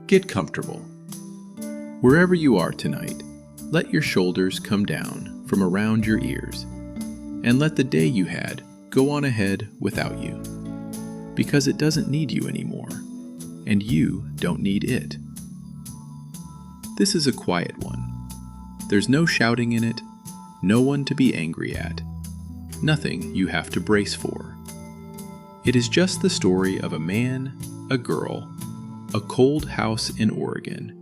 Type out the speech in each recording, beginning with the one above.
Get comfortable. Wherever you are tonight, let your shoulders come down from around your ears, and let the day you had go on ahead without you, because it doesn't need you anymore, and you don't need it. This is a quiet one. There's no shouting in it, no one to be angry at, nothing you have to brace for. It is just the story of a man, a girl, a cold house in Oregon,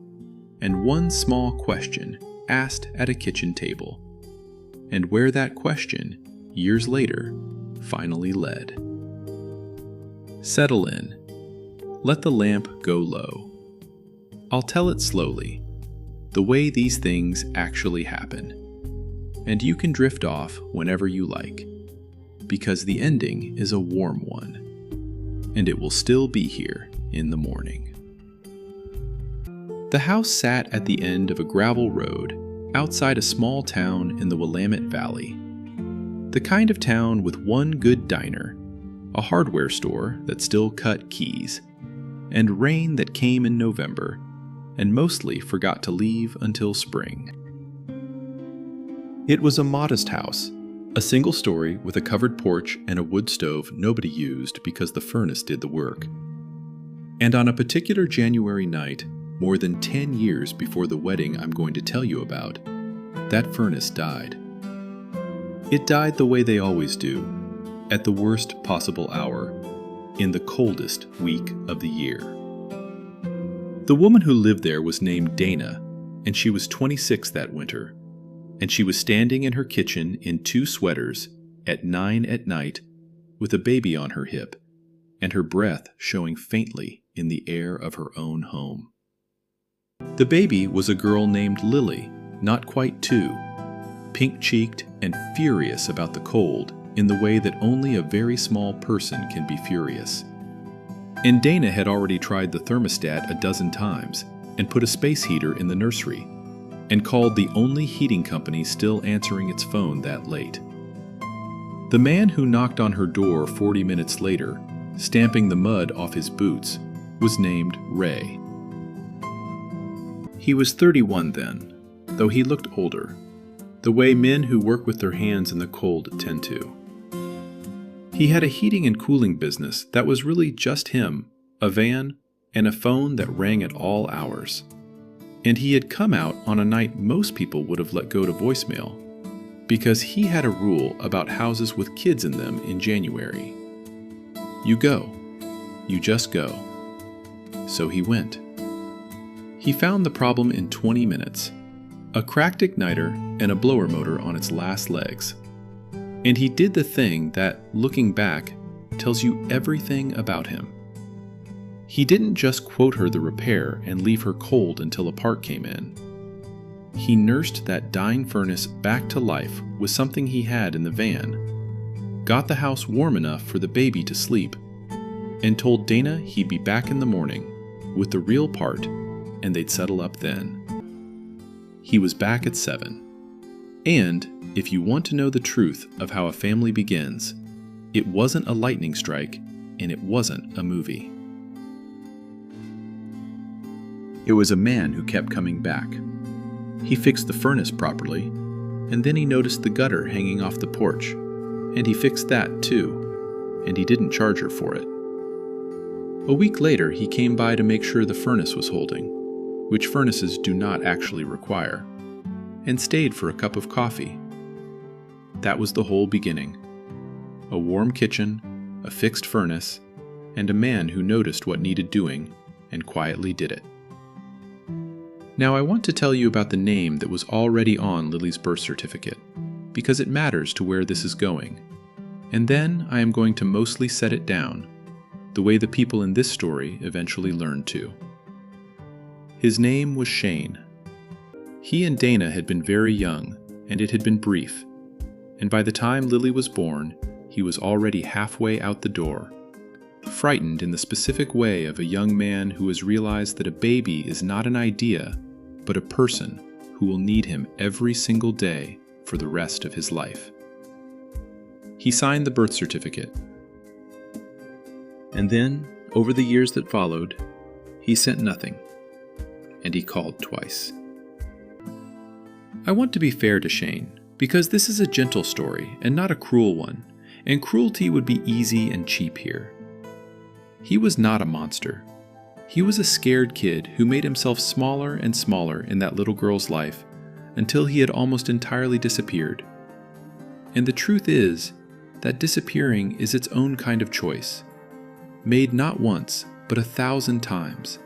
and one small question asked at a kitchen table, and where that question, years later, finally led. Settle in. Let the lamp go low. I'll tell it slowly, the way these things actually happen, and you can drift off whenever you like, because the ending is a warm one, and it will still be here in the morning. The house sat at the end of a gravel road outside a small town in the Willamette Valley. The kind of town with one good diner, a hardware store that still cut keys, and rain that came in November and mostly forgot to leave until spring. It was a modest house, a single story with a covered porch and a wood stove nobody used because the furnace did the work. And on a particular January night, more than 10 years before the wedding I'm going to tell you about, that furnace died. It died the way they always do, at the worst possible hour, in the coldest week of the year. The woman who lived there was named Dana, and she was 26 that winter, and she was standing in her kitchen in 2 sweaters at 9 at night with a baby on her hip, and her breath showing faintly in the air of her own home. The baby was a girl named Lily, not quite 2, pink-cheeked and furious about the cold in the way that only a very small person can be furious. And Dana had already tried the thermostat a dozen times and put a space heater in the nursery, and called the only heating company still answering its phone that late. The man who knocked on her door 40 minutes later, stamping the mud off his boots, was named Ray. He was 31 then, though he looked older, the way men who work with their hands in the cold tend to. He had a heating and cooling business that was really just him, a van, and a phone that rang at all hours. And he had come out on a night most people would have let go to voicemail, because he had a rule about houses with kids in them in January. You go. You just go. So he went. He found the problem in 20 minutes, a cracked igniter and a blower motor on its last legs. And he did the thing that, looking back, tells you everything about him. He didn't just quote her the repair and leave her cold until a part came in. He nursed that dying furnace back to life with something he had in the van, got the house warm enough for the baby to sleep, and told Dana he'd be back in the morning with the real part, and they'd settle up then. He was back at 7. And, if you want to know the truth of how a family begins, it wasn't a lightning strike, and it wasn't a movie. It was a man who kept coming back. He fixed the furnace properly, and then he noticed the gutter hanging off the porch, and he fixed that too, and he didn't charge her for it. A week later, he came by to make sure the furnace was holding, which furnaces do not actually require, and stayed for a cup of coffee. That was the whole beginning. A warm kitchen, a fixed furnace, and a man who noticed what needed doing and quietly did it. Now I want to tell you about the name that was already on Lily's birth certificate, because it matters to where this is going, and then I am going to mostly set it down, the way the people in this story eventually learned to. His name was Shane. He and Dana had been very young, and it had been brief, and by the time Lily was born, he was already halfway out the door, frightened in the specific way of a young man who has realized that a baby is not an idea, but a person who will need him every single day for the rest of his life. He signed the birth certificate. And then, over the years that followed, he sent nothing, and he called twice. I want to be fair to Shane, because this is a gentle story and not a cruel one, and cruelty would be easy and cheap here. He was not a monster. He was a scared kid who made himself smaller and smaller in that little girl's life until he had almost entirely disappeared. And the truth is that disappearing is its own kind of choice, made not once, but 1,000 times.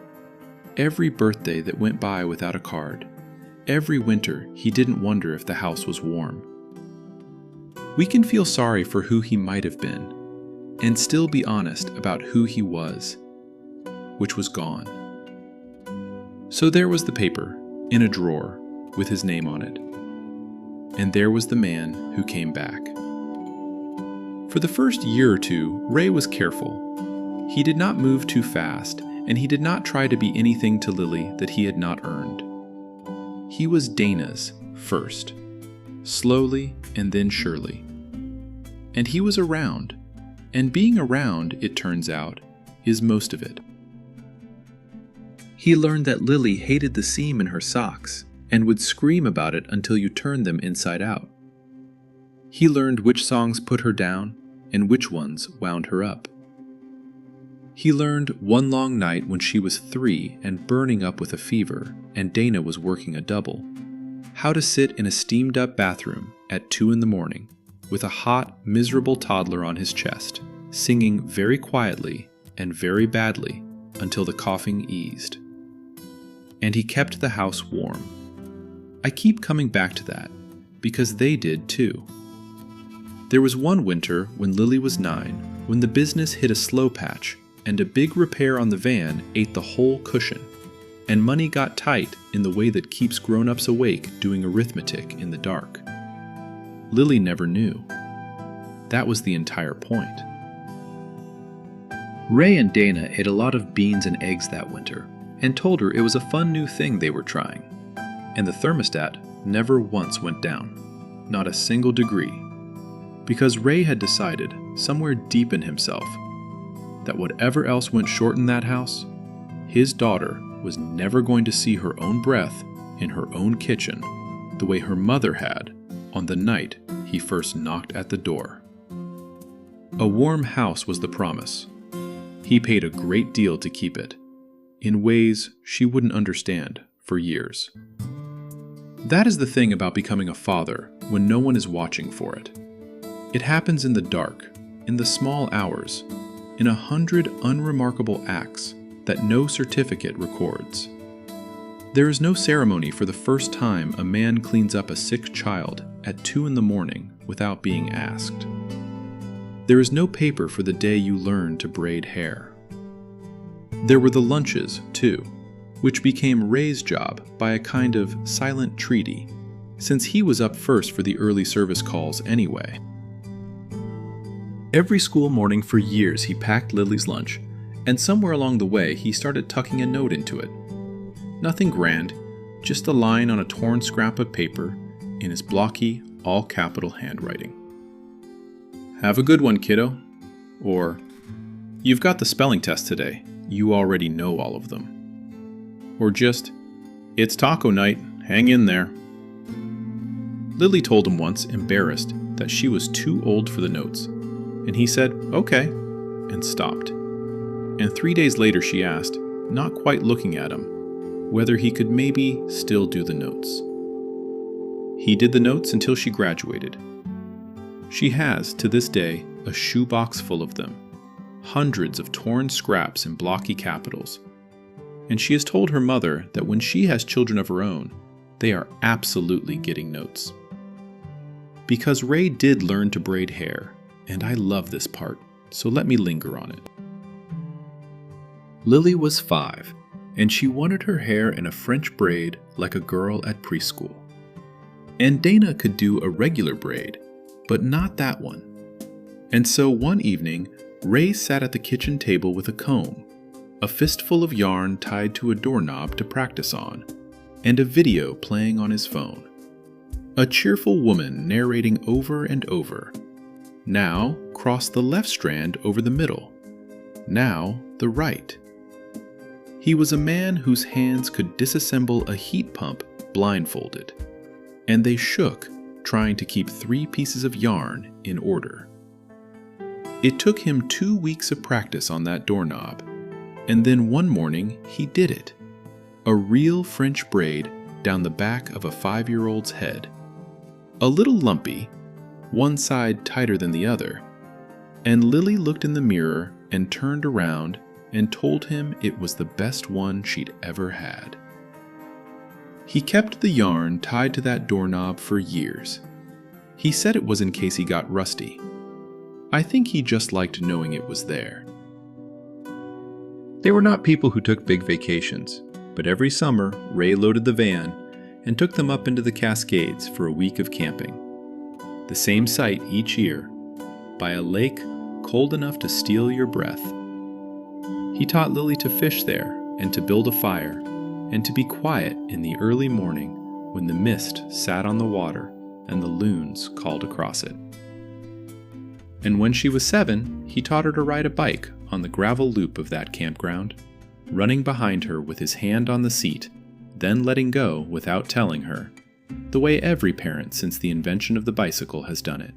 Every birthday that went by without a card, every winter he didn't wonder if the house was warm. We can feel sorry for who he might have been, and still be honest about who he was, which was gone. So there was the paper, in a drawer, with his name on it. And there was the man who came back. For the first year or two, Ray was careful. He did not move too fast, and he did not try to be anything to Lily that he had not earned. He was Dana's first, slowly and then surely. And he was around, and being around, it turns out, is most of it. He learned that Lily hated the seam in her socks and would scream about it until you turned them inside out. He learned which songs put her down and which ones wound her up. He learned one long night when she was 3 and burning up with a fever and Dana was working a double, how to sit in a steamed-up bathroom at 2 a.m. with a hot, miserable toddler on his chest, singing very quietly and very badly until the coughing eased. And he kept the house warm. I keep coming back to that, because they did too. There was one winter when Lily was 9, when the business hit a slow patch, and a big repair on the van ate the whole cushion, and money got tight in the way that keeps grown-ups awake doing arithmetic in the dark. Lily never knew. That was the entire point. Ray and Dana ate a lot of beans and eggs that winter, and told her it was a fun new thing they were trying. And the thermostat never once went down, not a single degree, because Ray had decided, somewhere deep in himself, that whatever else went short in that house, his daughter was never going to see her own breath in her own kitchen the way her mother had on the night he first knocked at the door. A warm house was the promise. He paid a great deal to keep it, in ways she wouldn't understand for years. That is the thing about becoming a father when no one is watching for it. It happens in the dark, in the small hours, in 100 unremarkable acts that no certificate records. There is no ceremony for the first time a man cleans up a sick child at 2 a.m. without being asked. There is no paper for the day you learn to braid hair. There were the lunches, too, which became Ray's job by a kind of silent treaty, since he was up first for the early service calls anyway. Every school morning for years he packed Lily's lunch, and somewhere along the way he started tucking a note into it. Nothing grand, just a line on a torn scrap of paper in his blocky, all-capital handwriting. "Have a good one, kiddo." Or, "You've got the spelling test today. You already know all of them." Or just, "It's taco night. Hang in there." Lily told him once, embarrassed, that she was too old for the notes, and he said, "Okay," and stopped. And 3 days later she asked, not quite looking at him, whether he could maybe still do the notes. He did the notes until she graduated. She has, to this day, a shoebox full of them, hundreds of torn scraps in blocky capitals, and she has told her mother that when she has children of her own, they are absolutely getting notes. Because Ray did learn to braid hair, and I love this part, so let me linger on it. Lily was 5, and she wanted her hair in a French braid like a girl at preschool. And Dana could do a regular braid, but not that one. And so one evening, Ray sat at the kitchen table with a comb, a fistful of yarn tied to a doorknob to practice on, and a video playing on his phone. A cheerful woman narrating over and over. Now cross the left strand over the middle. Now the right. He was a man whose hands could disassemble a heat pump blindfolded, and they shook trying to keep 3 pieces of yarn in order. It took him 2 weeks of practice on that doorknob, and then one morning he did it. A real French braid down the back of a 5-year-old's head. A little lumpy, one side tighter than the other, and Lily looked in the mirror and turned around and told him it was the best one she'd ever had. He kept the yarn tied to that doorknob for years. He said it was in case he got rusty. I think he just liked knowing it was there. They were not people who took big vacations, but every summer Ray loaded the van and took them up into the Cascades for a week of camping. The same site each year, by a lake cold enough to steal your breath. He taught Lily to fish there and to build a fire and to be quiet in the early morning when the mist sat on the water and the loons called across it. And when she was 7, he taught her to ride a bike on the gravel loop of that campground, running behind her with his hand on the seat, then letting go without telling her, the way every parent since the invention of the bicycle has done it.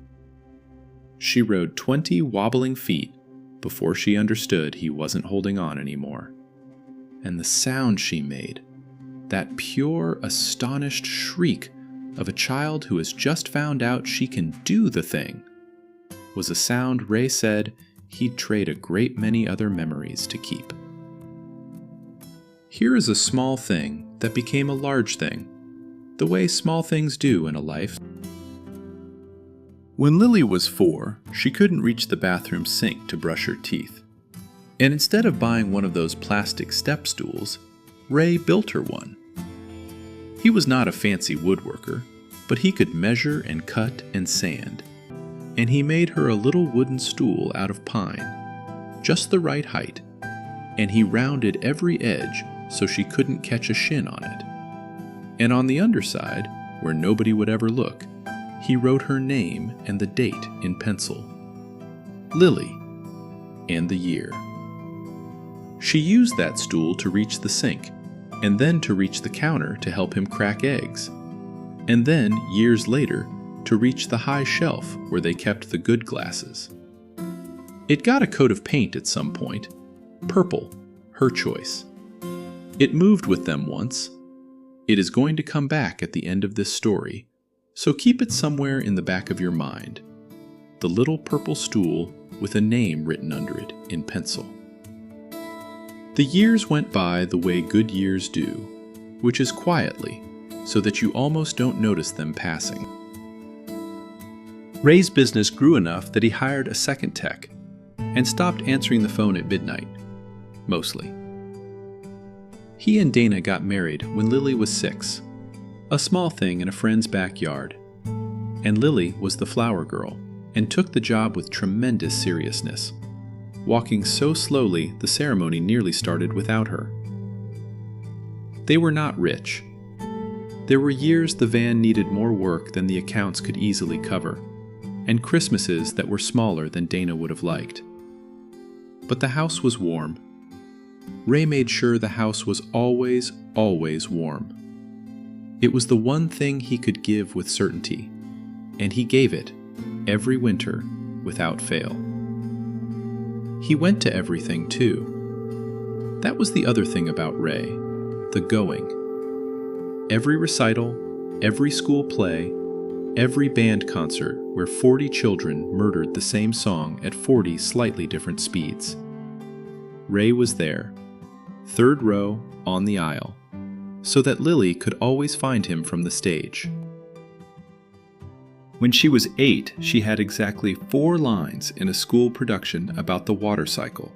She rode 20 wobbling feet before she understood he wasn't holding on anymore. And the sound she made, that pure, astonished shriek of a child who has just found out she can do the thing, was a sound Ray said he'd trade a great many other memories to keep. Here is a small thing that became a large thing, the way small things do in a life. When Lily was 4, she couldn't reach the bathroom sink to brush her teeth. And instead of buying one of those plastic step stools, Ray built her one. He was not a fancy woodworker, but he could measure and cut and sand. And he made her a little wooden stool out of pine, just the right height, and he rounded every edge so she couldn't catch a shin on it. And on the underside, where nobody would ever look, he wrote her name and the date in pencil. Lily, and the year. She used that stool to reach the sink, and then to reach the counter to help him crack eggs, and then, years later, to reach the high shelf where they kept the good glasses. It got a coat of paint at some point, purple, her choice. It moved with them once. It is going to come back at the end of this story, so keep it somewhere in the back of your mind. The little purple stool with a name written under it in pencil. The years went by the way good years do, which is quietly, so that you almost don't notice them passing. Ray's business grew enough that he hired a second tech and stopped answering the phone at midnight, mostly. He and Dana got married when Lily was 6, a small thing in a friend's backyard, and Lily was the flower girl and took the job with tremendous seriousness, walking so slowly the ceremony nearly started without her. They were not rich. There were years the van needed more work than the accounts could easily cover, and Christmases that were smaller than Dana would have liked. But the house was warm. Ray made sure the house was always, always warm. It was the one thing he could give with certainty, and he gave it every winter without fail. He went to everything, too. That was the other thing about Ray, the going. Every recital, every school play, every band concert where 40 children murdered the same song at 40 slightly different speeds. Ray was there, 3rd row on the aisle, so that Lily could always find him from the stage. When she was 8, she had exactly 4 lines in a school production about the water cycle,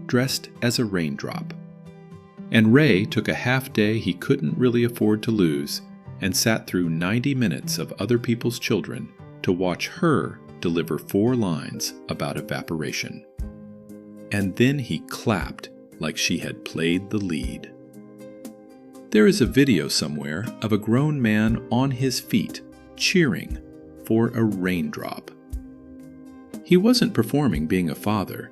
dressed as a raindrop. And Ray took a half day he couldn't really afford to lose and sat through 90 minutes of other people's children to watch her deliver 4 lines about evaporation. And then he clapped like she had played the lead. There is a video somewhere of a grown man on his feet cheering for a raindrop. He wasn't performing being a father.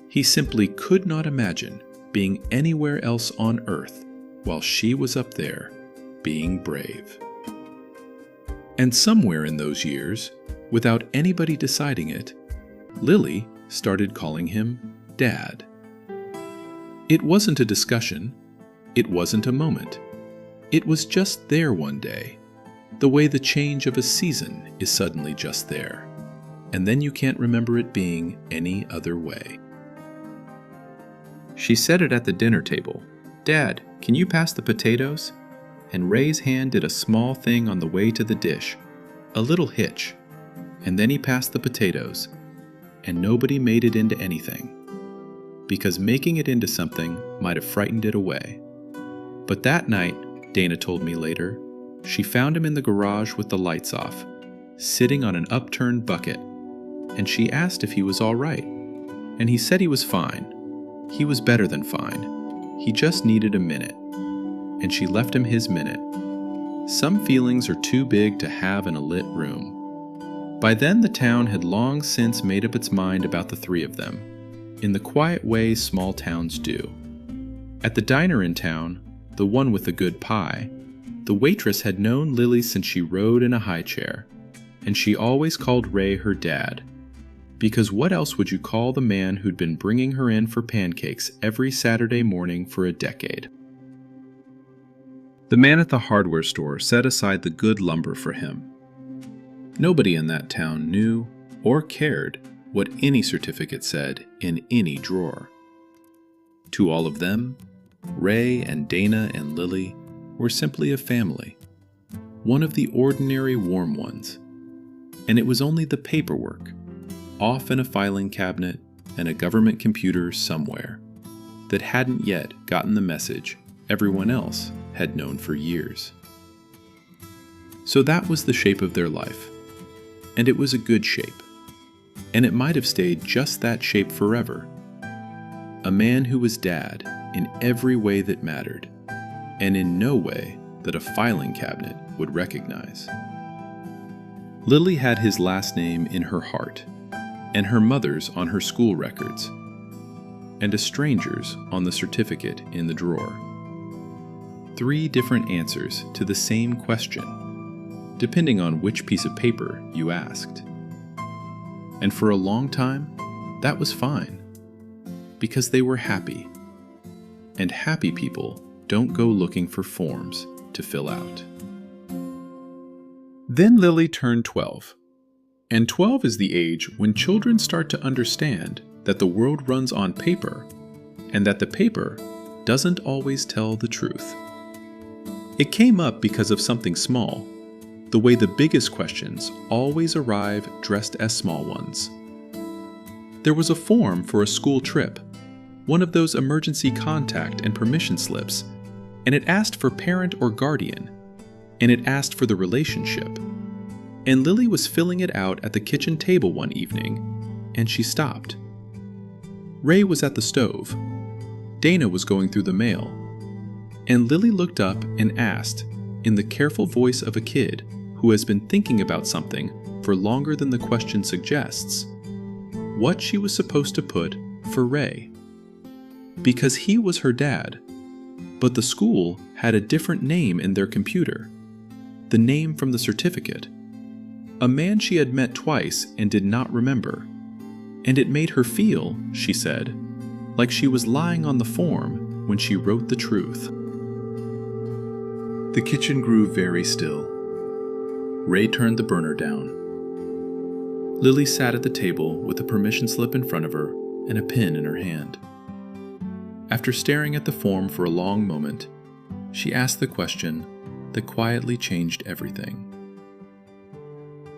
He simply could not imagine being anywhere else on Earth while she was up there, being brave. And somewhere in those years, without anybody deciding it, Lily started calling him Dad. It wasn't a discussion. It wasn't a moment. It was just there one day, the way the change of a season is suddenly just there, and then you can't remember it being any other way. She said it at the dinner table. "Dad, can you pass the potatoes?" And Ray's hand did a small thing on the way to the dish, a little hitch, and then he passed the potatoes, and nobody made it into anything, because making it into something might have frightened it away. But that night, Dana told me later, she found him in the garage with the lights off, sitting on an upturned bucket, and she asked if he was all right, and he said he was fine. He was better than fine. He just needed a minute, and she left him his minute. Some feelings are too big to have in a lit room. By then, the town had long since made up its mind about the three of them, in the quiet way small towns do. At the diner in town, the one with the good pie, the waitress had known Lily since she rode in a high chair, and she always called Ray her dad, because what else would you call the man who'd been bringing her in for pancakes every Saturday morning for a decade? The man at the hardware store set aside the good lumber for him. Nobody in that town knew or cared what any certificate said in any drawer. To all of them, Ray and Dana and Lily were simply a family, one of the ordinary warm ones, and it was only the paperwork, off in a filing cabinet and a government computer somewhere, that hadn't yet gotten the message everyone else had known for years. So that was the shape of their life, and it was a good shape, and it might have stayed just that shape forever. A man who was dad in every way that mattered, and in no way that a filing cabinet would recognize. Lily had his last name in her heart, and her mother's on her school records, and a stranger's on the certificate in the drawer. 3 different answers to the same question, depending on which piece of paper you asked. And for a long time, that was fine, because they were happy. And happy people don't go looking for forms to fill out. Then Lily turned 12. And 12 is the age when children start to understand that the world runs on paper, and that the paper doesn't always tell the truth. It came up because of something small, the way the biggest questions always arrive dressed as small ones. There was a form for a school trip, one of those emergency contact and permission slips, and it asked for parent or guardian, and it asked for the relationship. And Lily was filling it out at the kitchen table one evening, and she stopped. Ray was at the stove. Dana was going through the mail. And Lily looked up and asked, in the careful voice of a kid who has been thinking about something for longer than the question suggests, what she was supposed to put for Ray. Because he was her dad, but the school had a different name in their computer, the name from the certificate. A man she had met twice and did not remember, and it made her feel, she said, like she was lying on the form when she wrote the truth. The kitchen grew very still. Ray turned the burner down. Lily sat at the table with a permission slip in front of her and a pen in her hand. After staring at the form for a long moment, she asked the question that quietly changed everything.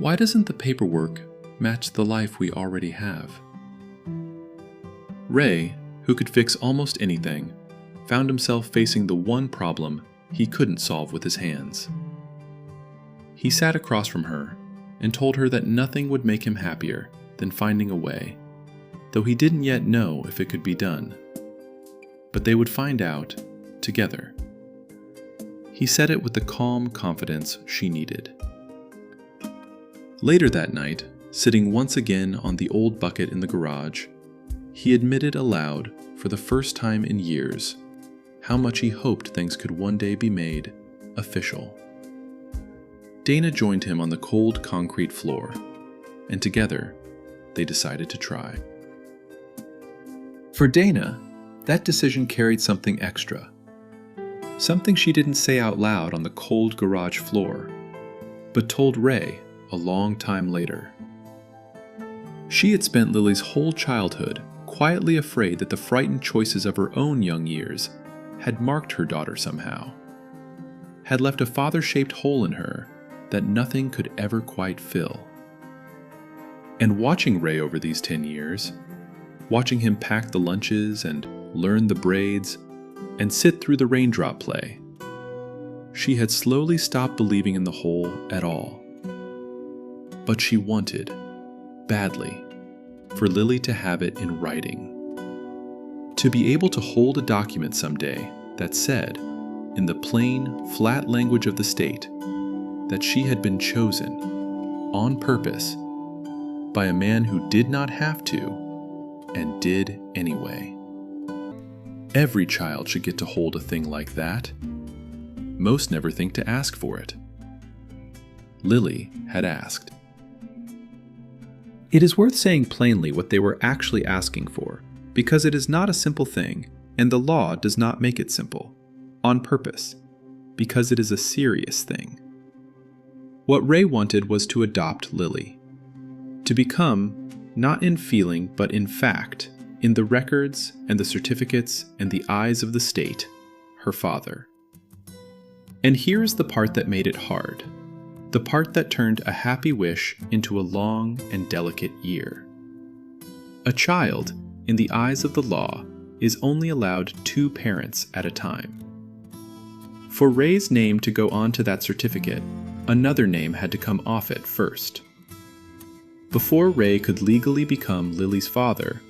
Why doesn't the paperwork match the life we already have? Ray, who could fix almost anything, found himself facing the one problem he couldn't solve with his hands. He sat across from her and told her that nothing would make him happier than finding a way, though he didn't yet know if it could be done. But they would find out together. He said it with the calm confidence she needed. Later that night, sitting once again on the old bucket in the garage, he admitted aloud, for the first time in years, how much he hoped things could one day be made official. Dana joined him on the cold concrete floor, and together they decided to try. For Dana, that decision carried something extra. Something she didn't say out loud on the cold garage floor, but told Ray a long time later. She had spent Lily's whole childhood quietly afraid that the frightened choices of her own young years had marked her daughter somehow, had left a father-shaped hole in her that nothing could ever quite fill. And watching Ray over these 10 years, watching him pack the lunches and learn the braids and sit through the raindrop play, she had slowly stopped believing in the hole at all. But she wanted, badly, for Lily to have it in writing. To be able to hold a document someday that said, in the plain, flat language of the state, that she had been chosen, on purpose, by a man who did not have to, and did anyway. Every child should get to hold a thing like that. Most never think to ask for it. Lily had asked. It is worth saying plainly what they were actually asking for, because it is not a simple thing, and the law does not make it simple, on purpose, because it is a serious thing. What Ray wanted was to adopt Lily, to become, not in feeling but in fact, in the records and the certificates and the eyes of the state, her father. And here is the part that made it hard. The part that turned a happy wish into a long and delicate year. A child, in the eyes of the law, is only allowed 2 parents at a time. For Ray's name to go onto that certificate, another name had to come off it first. Before Ray could legally become Lily's father,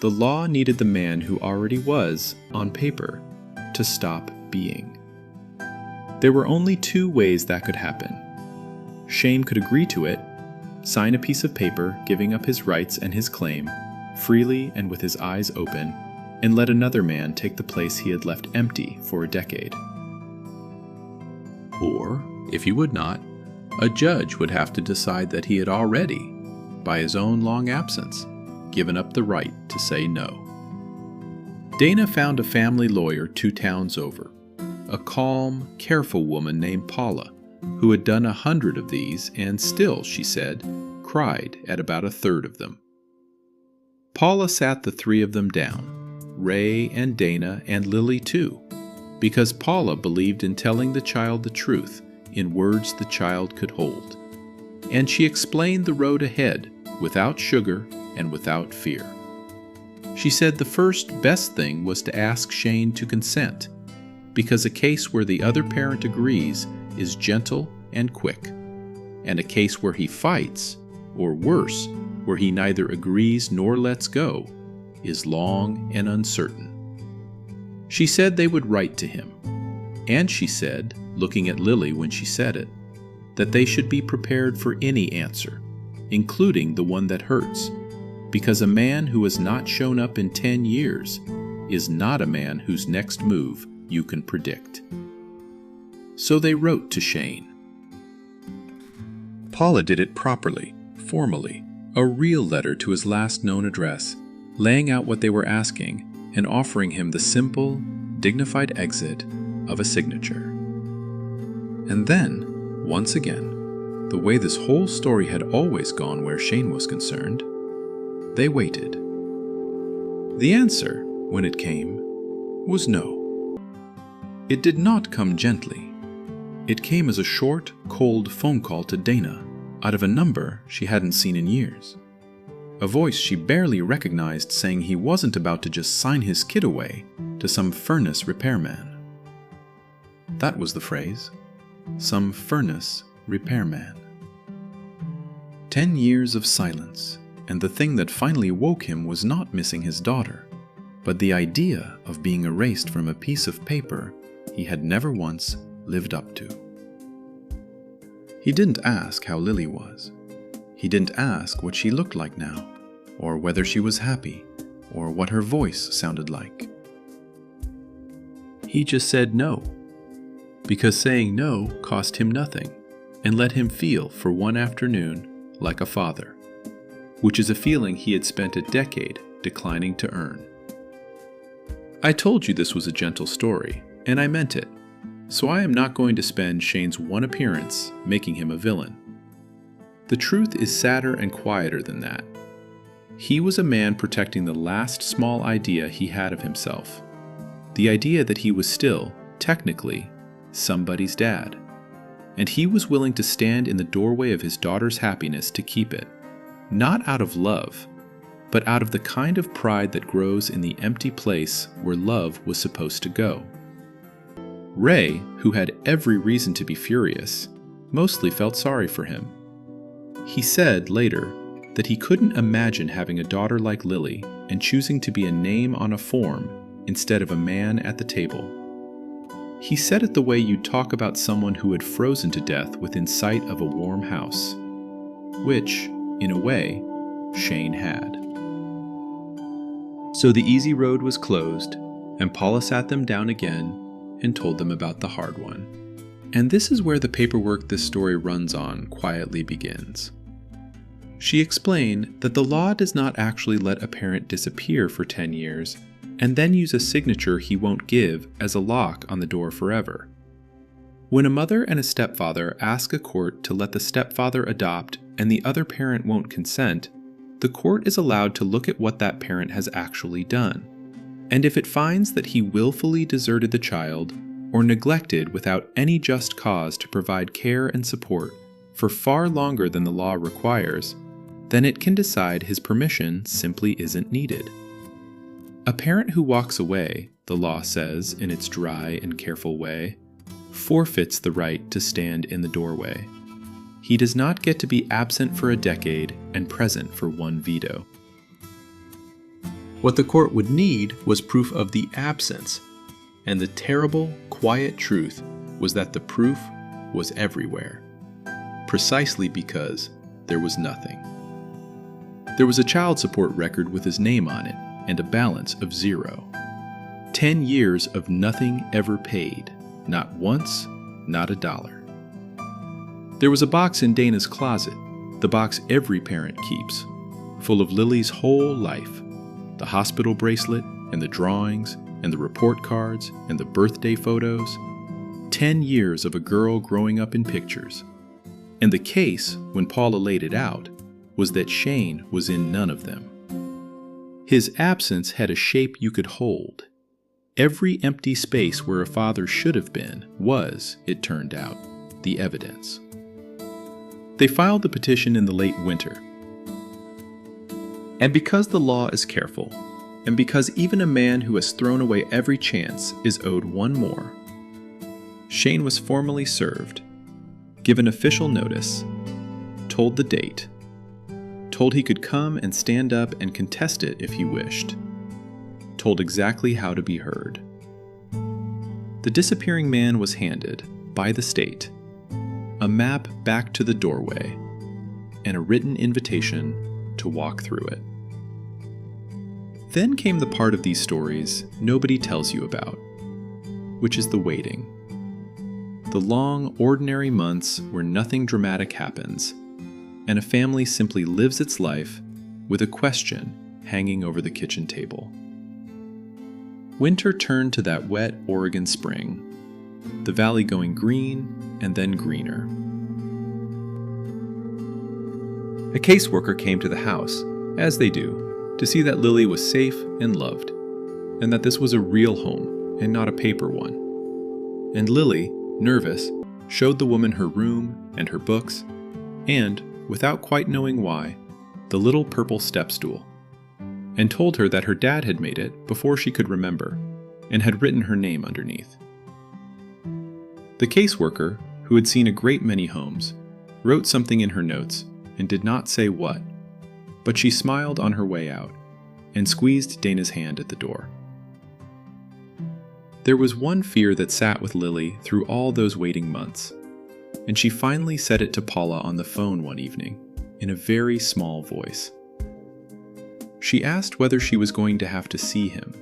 the law needed the man who already was, on paper, to stop being. There were only 2 ways that could happen. Shane could agree to it, sign a piece of paper giving up his rights and his claim, freely and with his eyes open, and let another man take the place he had left empty for a decade. Or, if he would not, a judge would have to decide that he had already, by his own long absence, given up the right to say no. Dana found a family lawyer 2 towns over, a calm, careful woman named Paula, who had done 100 of these and still, she said, cried at about 1/3 of them. Paula sat the 3 of them down, Ray and Dana and Lily too, because Paula believed in telling the child the truth in words the child could hold. And she explained the road ahead without sugar and without fear. She said the first best thing was to ask Shane to consent, because a case where the other parent agrees is gentle and quick, and a case where he fights, or worse, where he neither agrees nor lets go, is long and uncertain. She said they would write to him, and she said, looking at Lily when she said it, that they should be prepared for any answer, including the one that hurts, because a man who has not shown up in 10 years is not a man whose next move you can predict. So they wrote to Shane. Paula did it properly, formally, a real letter to his last known address, laying out what they were asking and offering him the simple, dignified exit of a signature. And then, once again, the way this whole story had always gone where Shane was concerned, they waited. The answer, when it came, was no. It did not come gently. It came as a short, cold phone call to Dana, out of a number she hadn't seen in years. A voice she barely recognized saying he wasn't about to just sign his kid away to some furnace repairman. That was the phrase. Some furnace repairman. 10 years of silence, and the thing that finally woke him was not missing his daughter, but the idea of being erased from a piece of paper he had never once lived up to. He didn't ask how Lily was. He didn't ask what she looked like now, or whether she was happy, or what her voice sounded like. He just said no, because saying no cost him nothing and let him feel for one afternoon like a father, which is a feeling he had spent a decade declining to earn. I told you this was a gentle story, and I meant it, so I am not going to spend Shane's one appearance making him a villain. The truth is sadder and quieter than that. He was a man protecting the last small idea he had of himself, the idea that he was still, technically, somebody's dad, and he was willing to stand in the doorway of his daughter's happiness to keep it, not out of love, but out of the kind of pride that grows in the empty place where love was supposed to go. Ray, who had every reason to be furious, mostly felt sorry for him. He said later that he couldn't imagine having a daughter like Lily and choosing to be a name on a form instead of a man at the table. He said it the way you'd talk about someone who had frozen to death within sight of a warm house, which, in a way, Shane had. So the easy road was closed, and Paula sat them down again and told them about the hard one. And this is where the paperwork this story runs on quietly begins. She explained that the law does not actually let a parent disappear for 10 years and then use a signature he won't give as a lock on the door forever. When a mother and a stepfather ask a court to let the stepfather adopt and the other parent won't consent, the court is allowed to look at what that parent has actually done. And if it finds that he willfully deserted the child or neglected without any just cause to provide care and support for far longer than the law requires, then it can decide his permission simply isn't needed. A parent who walks away, the law says in its dry and careful way, forfeits the right to stand in the doorway. He does not get to be absent for a decade and present for one veto. What the court would need was proof of the absence, and the terrible, quiet truth was that the proof was everywhere, precisely because there was nothing. There was a child support record with his name on it and a balance of 0. 10 years of nothing ever paid, not once, not $1. There was a box in Dana's closet, the box every parent keeps, full of Lily's whole life, the hospital bracelet and the drawings and the report cards and the birthday photos, 10 years of a girl growing up in pictures. And the case, when Paula laid it out, was that Shane was in none of them. His absence had a shape you could hold. Every empty space where a father should have been was, it turned out, the evidence. They filed the petition in the late winter. And because the law is careful, and because even a man who has thrown away every chance is owed one more, Shane was formally served, given official notice, told the date, told he could come and stand up and contest it if he wished, told exactly how to be heard. The disappearing man was handed, by the state, a map back to the doorway, and a written invitation to walk through it. Then came the part of these stories nobody tells you about, which is the waiting. The long, ordinary months where nothing dramatic happens, and a family simply lives its life with a question hanging over the kitchen table. Winter turned to that wet Oregon spring, the valley going green and then greener. A caseworker came to the house, as they do, to see that Lily was safe and loved, and that this was a real home and not a paper one. And Lily, nervous, showed the woman her room and her books, and, without quite knowing why, the little purple step stool, and told her that her dad had made it before she could remember, and had written her name underneath. The caseworker, who had seen a great many homes, wrote something in her notes and did not say what, but she smiled on her way out and squeezed Dana's hand at the door. There was one fear that sat with Lily through all those waiting months, and she finally said it to Paula on the phone one evening, in a very small voice. She asked whether she was going to have to see him,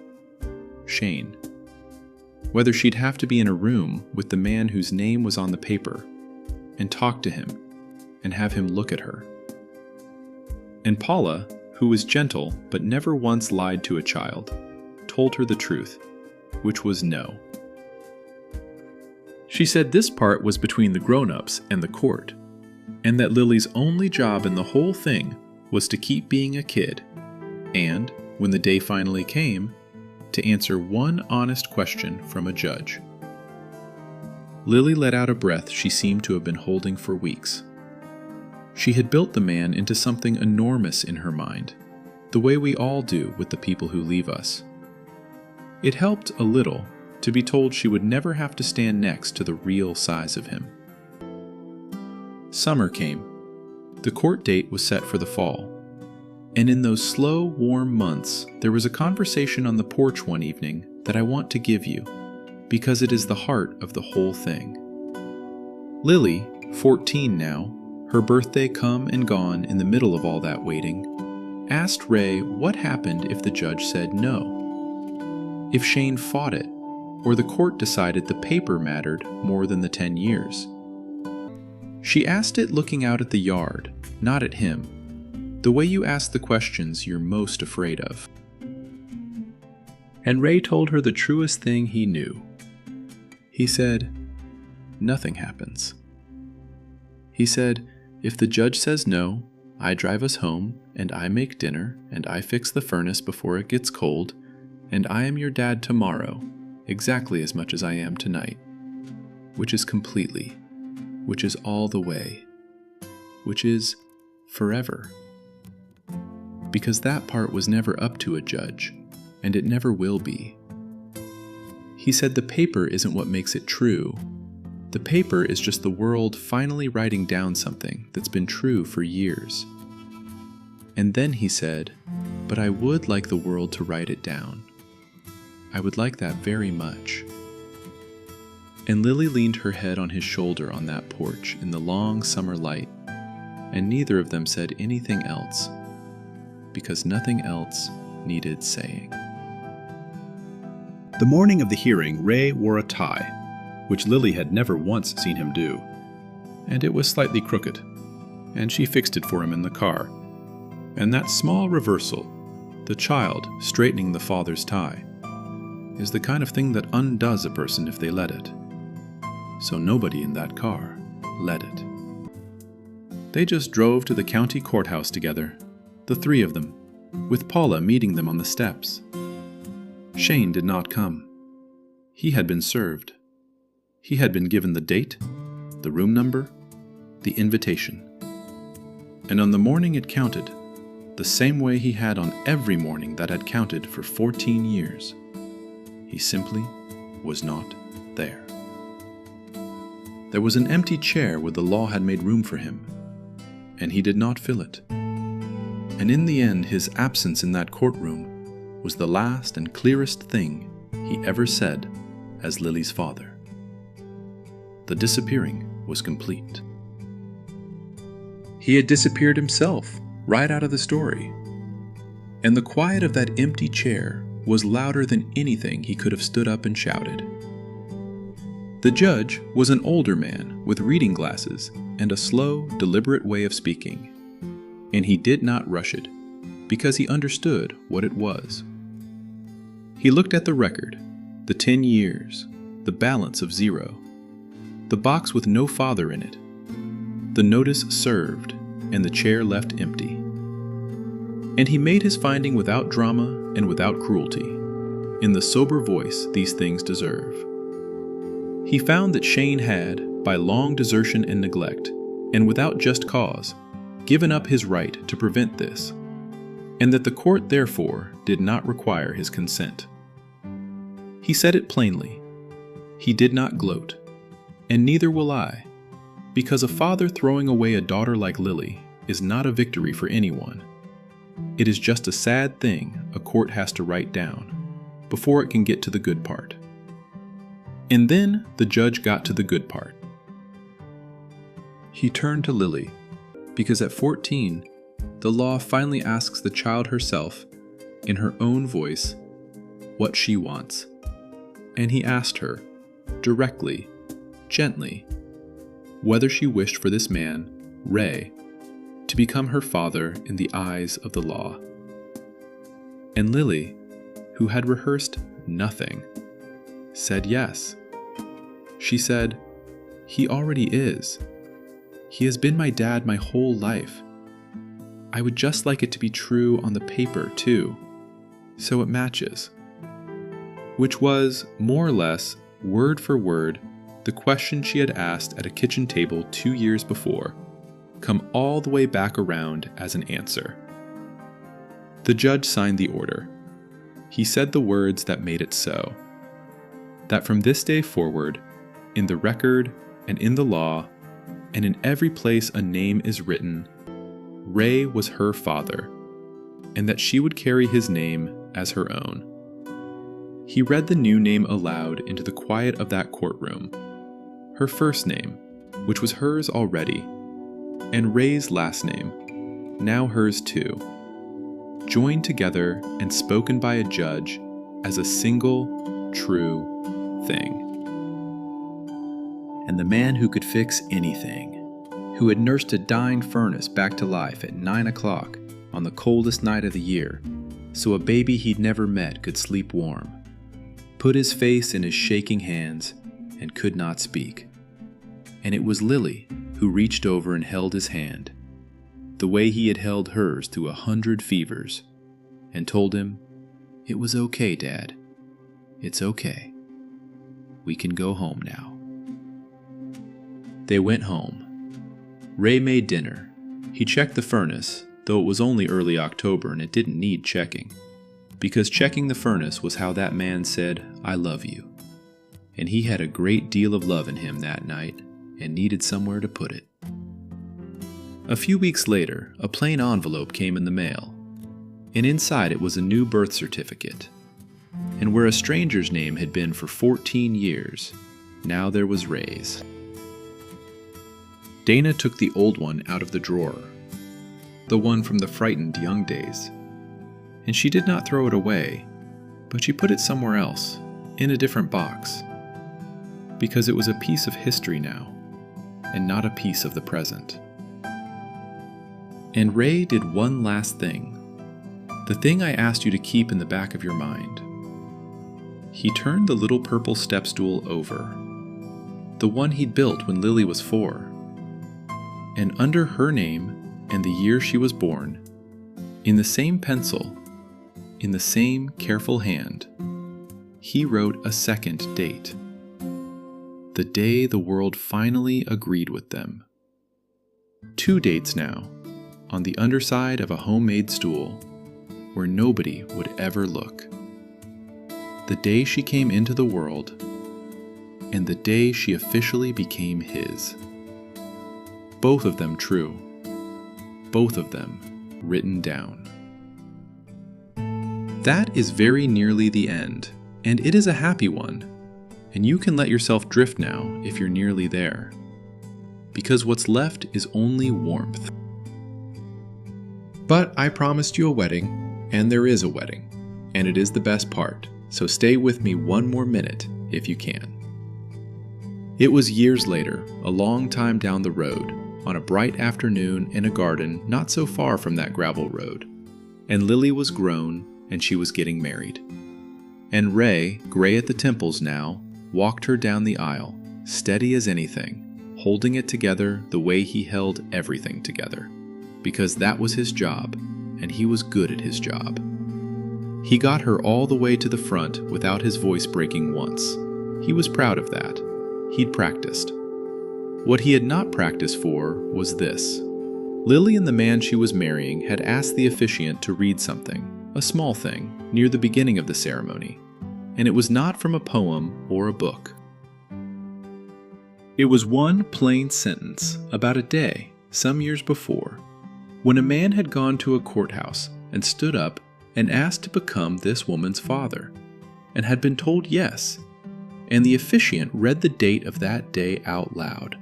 Shane. Whether she'd have to be in a room with the man whose name was on the paper and talk to him and have him look at her. And Paula, who was gentle but never once lied to a child, told her the truth, which was no. She said this part was between the grown-ups and the court, and that Lily's only job in the whole thing was to keep being a kid, and, when the day finally came, to answer one honest question from a judge. Lily let out a breath she seemed to have been holding for weeks. She had built the man into something enormous in her mind, the way we all do with the people who leave us. It helped a little to be told she would never have to stand next to the real size of him. Summer came. The court date was set for the fall. And in those slow, warm months, there was a conversation on the porch one evening that I want to give you, because it is the heart of the whole thing. Lily, 14 now, her birthday come and gone in the middle of all that waiting, asked Ray what happened if the judge said no. If Shane fought it, or the court decided the paper mattered more than the 10 years. She asked it looking out at the yard, not at him, the way you ask the questions you're most afraid of. And Ray told her the truest thing he knew. He said, "Nothing happens." He said, "If the judge says no, I drive us home, and I make dinner, and I fix the furnace before it gets cold, and I am your dad tomorrow, exactly as much as I am tonight, which is completely, which is all the way, which is forever." Because that part was never up to a judge, and it never will be. He said the paper isn't what makes it true. The paper is just the world finally writing down something that's been true for years. And then he said, "But I would like the world to write it down. I would like that very much." And Lily leaned her head on his shoulder on that porch in the long summer light, and neither of them said anything else, because nothing else needed saying. The morning of the hearing, Ray wore a tie, which Lily had never once seen him do, and it was slightly crooked, and she fixed it for him in the car. And that small reversal, the child straightening the father's tie, is the kind of thing that undoes a person if they let it. So nobody in that car let it. They just drove to the county courthouse together, the three of them, with Paula meeting them on the steps. Shane did not come. He had been served. He had been given the date, the room number, the invitation. And on the morning it counted, the same way he had on every morning that had counted for 14 years. He simply was not there. There was an empty chair where the law had made room for him, and he did not fill it. And in the end, his absence in that courtroom was the last and clearest thing he ever said as Lily's father. The disappearing was complete. He had disappeared himself, right out of the story. And the quiet of that empty chair was louder than anything he could have stood up and shouted. The judge was an older man with reading glasses and a slow, deliberate way of speaking. And he did not rush it, because he understood what it was. He looked at the record, the 10 years, the balance of 0, the box with no father in it, the notice served, and the chair left empty. And he made his finding without drama and without cruelty, in the sober voice these things deserve. He found that Shane had, by long desertion and neglect, and without just cause, given up his right to prevent this, and that the court therefore did not require his consent. He said it plainly. He did not gloat, and neither will I, because a father throwing away a daughter like Lily is not a victory for anyone. It is just a sad thing a court has to write down before it can get to the good part. And then the judge got to the good part. He turned to Lily, because at 14, the law finally asks the child herself in her own voice, what she wants. And he asked her, directly, gently, whether she wished for this man, Ray, to become her father in the eyes of the law. And Lily, who had rehearsed nothing, said yes. She said, "He already is. He has been my dad my whole life. I would just like it to be true on the paper, too, so it matches." Which was, more or less, word for word, the question she had asked at a kitchen table 2 years before, come all the way back around as an answer. The judge signed the order. He said the words that made it so. That from this day forward, in the record and in the law, and in every place a name is written, Ray was her father, and that she would carry his name as her own. He read the new name aloud into the quiet of that courtroom. Her first name, which was hers already, and Ray's last name, now hers too, joined together and spoken by a judge as a single, true thing. And the man who could fix anything, who had nursed a dying furnace back to life at 9 o'clock on the coldest night of the year, so a baby he'd never met could sleep warm, put his face in his shaking hands and could not speak. And it was Lily who reached over and held his hand, the way he had held hers through 100 fevers, and told him, "It was okay, Dad. It's okay. We can go home now." They went home. Ray made dinner. He checked the furnace, though it was only early October and it didn't need checking, because checking the furnace was how that man said, "I love you." And he had a great deal of love in him that night and needed somewhere to put it. A few weeks later, a plain envelope came in the mail, and inside it was a new birth certificate. And where a stranger's name had been for 14 years, now there was Ray's. Dana took the old one out of the drawer, the one from the frightened young days, and she did not throw it away, but she put it somewhere else, in a different box, because it was a piece of history now, and not a piece of the present. And Ray did one last thing, the thing I asked you to keep in the back of your mind. He turned the little purple step stool over, the one he'd built when Lily was 4, and under her name and the year she was born, in the same pencil, in the same careful hand, he wrote a second date. The day the world finally agreed with them. 2 dates now, on the underside of a homemade stool, where nobody would ever look. The day she came into the world, and the day she officially became his. Both of them true. Both of them written down. That is very nearly the end, and it is a happy one, and you can let yourself drift now if you're nearly there, because what's left is only warmth. But I promised you a wedding, and there is a wedding, and it is the best part, so stay with me one more minute if you can. It was years later, a long time down the road, on a bright afternoon in a garden not so far from that gravel road, and Lily was grown and she was getting married. And Ray, gray at the temples now, walked her down the aisle, steady as anything, holding it together the way he held everything together, because that was his job, and he was good at his job. He got her all the way to the front without his voice breaking once. He was proud of that. He'd practiced. What he had not practiced for was this. Lily and the man she was marrying had asked the officiant to read something, a small thing, near the beginning of the ceremony, and it was not from a poem or a book. It was one plain sentence about a day, some years before, when a man had gone to a courthouse and stood up and asked to become this woman's father, and had been told yes, and the officiant read the date of that day out loud,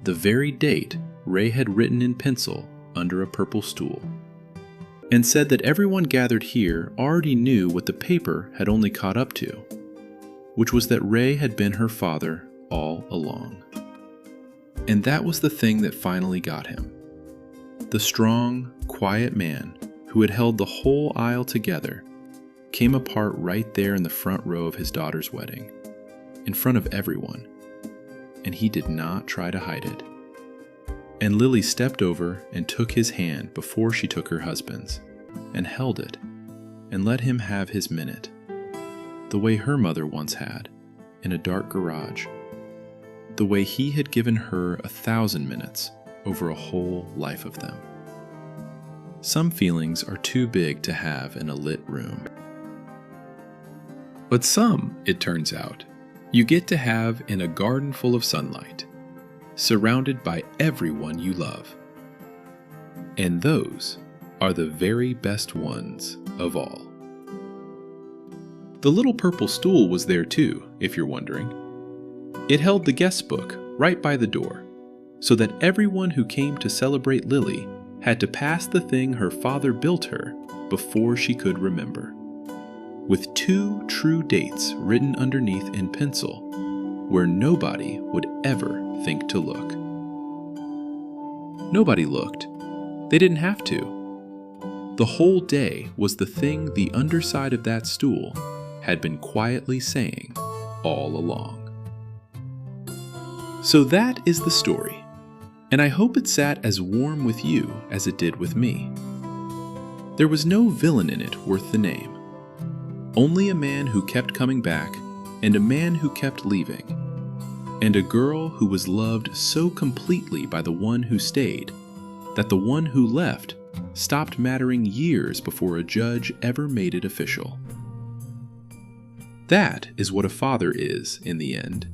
the very date Ray had written in pencil under a purple stool. and said that everyone gathered here already knew what the paper had only caught up to, which was that Ray had been her father all along. And that was the thing that finally got him. The strong, quiet man who had held the whole aisle together came apart right there in the front row of his daughter's wedding, in front of everyone, and he did not try to hide it. And Lily stepped over and took his hand before she took her husband's, and held it, and let him have his minute, the way her mother once had, in a dark garage, the way he had given her 1,000 minutes over a whole life of them. Some feelings are too big to have in a lit room. But some, it turns out, you get to have in a garden full of sunlight, surrounded by everyone you love. And those are the very best ones of all. The little purple stool was there too, if you're wondering. It held the guest book right by the door, so that everyone who came to celebrate Lily had to pass the thing her father built her before she could remember, with 2 true dates written underneath in pencil, where nobody would ever think to look. Nobody looked. They didn't have to. The whole day was the thing the underside of that stool had been quietly saying all along. So that is the story, and I hope it sat as warm with you as it did with me. There was no villain in it worth the name. Only a man who kept coming back, and a man who kept leaving, and a girl who was loved so completely by the one who stayed that the one who left stopped mattering years before a judge ever made it official. That is what a father is in the end.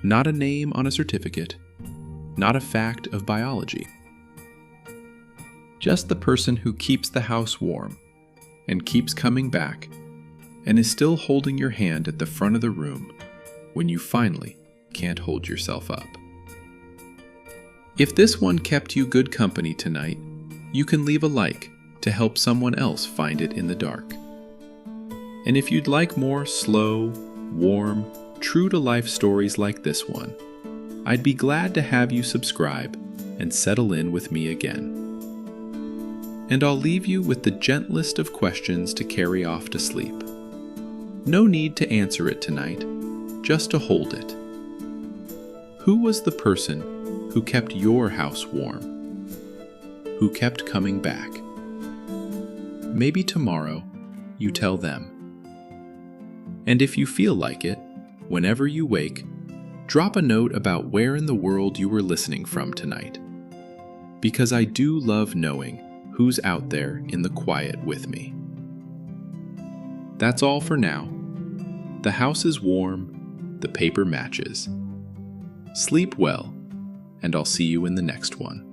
Not a name on a certificate, not a fact of biology. Just the person who keeps the house warm and keeps coming back and is still holding your hand at the front of the room when you finally can't hold yourself up. If this one kept you good company tonight, you can leave a like to help someone else find it in the dark. And if you'd like more slow, warm, true-to-life stories like this one, I'd be glad to have you subscribe and settle in with me again. And I'll leave you with the gentlest of questions to carry off to sleep. No need to answer it tonight, just to hold it. Who was the person who kept your house warm? Who kept coming back? Maybe tomorrow you tell them. And if you feel like it, whenever you wake, drop a note about where in the world you were listening from tonight. Because I do love knowing who's out there in the quiet with me. That's all for now. The house is warm, the paper matches. Sleep well, and I'll see you in the next one.